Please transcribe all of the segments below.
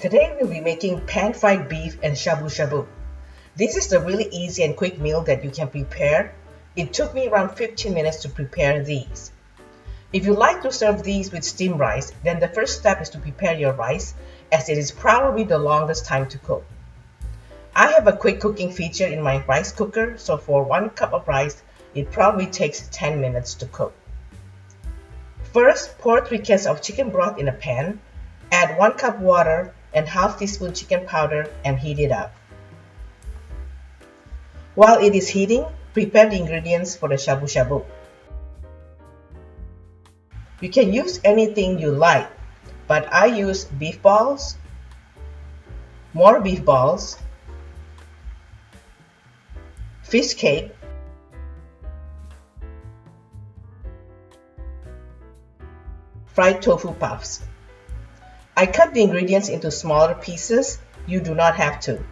Today we'll be making pan-fried beef and shabu shabu. This is a really easy and quick meal that you can prepare. It took me around 15 minutes to prepare these. If you like to serve these with steamed rice, then the first step is to prepare your rice, as it is probably the longest time to cook. I have a quick cooking feature in my rice cooker, so for 1 cup of rice, it probably takes 10 minutes to cook. First, pour 3 cans of chicken broth in a pan, add 1 cup water and half teaspoon chicken powder and heat it up. While it is heating, prepare the ingredients for the shabu shabu. You can use anything you like, but I use beef balls, more beef balls, fish cake, fried tofu puffs. I cut the ingredients into smaller pieces. You do not have to.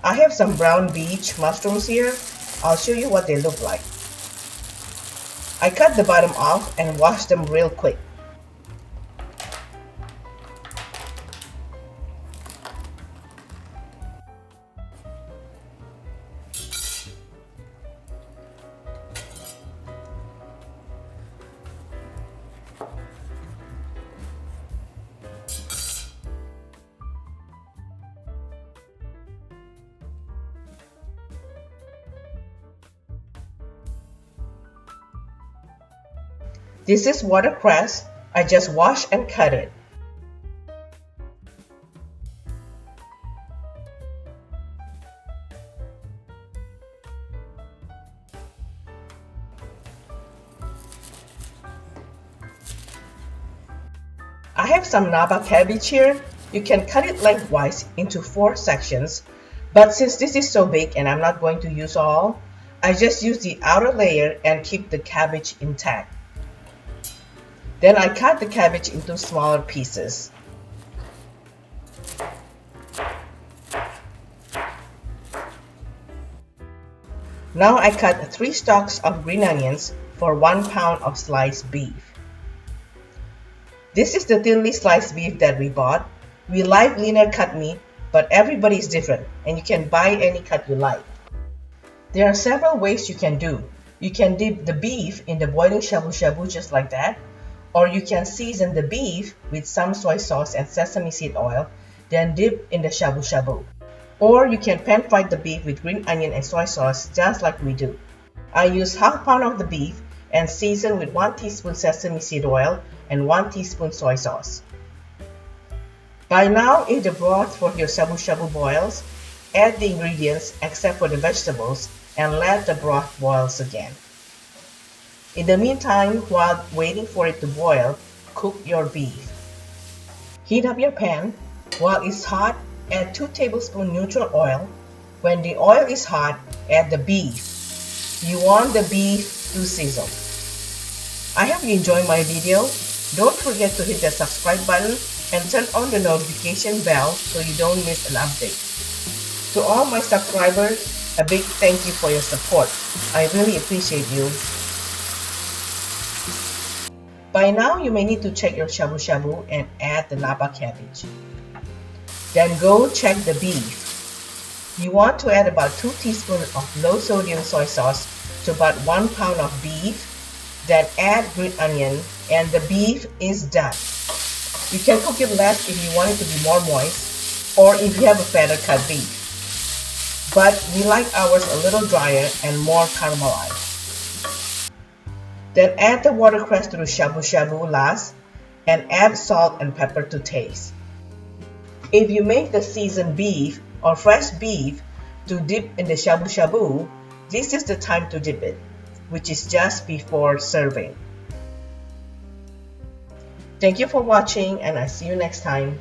I have some brown beach mushrooms here. I'll show you what they look like. I cut the bottom off and wash them real quick. This is watercress. I just wash and cut it. I have some napa cabbage here. You can cut it lengthwise into 4 sections, but since this is so big and I'm not going to use all, I just use the outer layer and keep the cabbage intact. Then I cut the cabbage into smaller pieces. Now I cut 3 stalks of green onions for 1 pound of sliced beef. This is the thinly sliced beef that we bought. We like leaner cut meat, but everybody is different and you can buy any cut you like. There are several ways you can do. You can dip the beef in the boiling shabu shabu just like that, or you can season the beef with some soy sauce and sesame seed oil, then dip in the shabu shabu. Or you can pan fry the beef with green onion and soy sauce just like we do. I use half pound of the beef and season with 1 teaspoon sesame seed oil and 1 teaspoon soy sauce. By now, if the broth for your shabu shabu boils, add the ingredients except for the vegetables and let the broth boils again. In the meantime, while waiting for it to boil, cook your beef. Heat up your pan. While it's hot, add 2 tablespoons neutral oil. When the oil is hot, add the beef. You want the beef to sizzle. I hope you enjoyed my video. Don't forget to hit the subscribe button and turn on the notification bell so you don't miss an update. To all my subscribers, a big thank you for your support. I really appreciate you. By now, you may need to check your shabu shabu and add the napa cabbage. Then go check the beef. You want to add about 2 teaspoons of low sodium soy sauce to about 1 pound of beef. Then add green onion and the beef is done. You can cook it less if you want it to be more moist or if you have a fatter cut beef. But we like ours a little drier and more caramelized. Then add the watercress to the shabu shabu last and add salt and pepper to taste. If you make the seasoned beef or fresh beef to dip in the shabu shabu, this is the time to dip it, which is just before serving. Thank you for watching and I'll see you next time.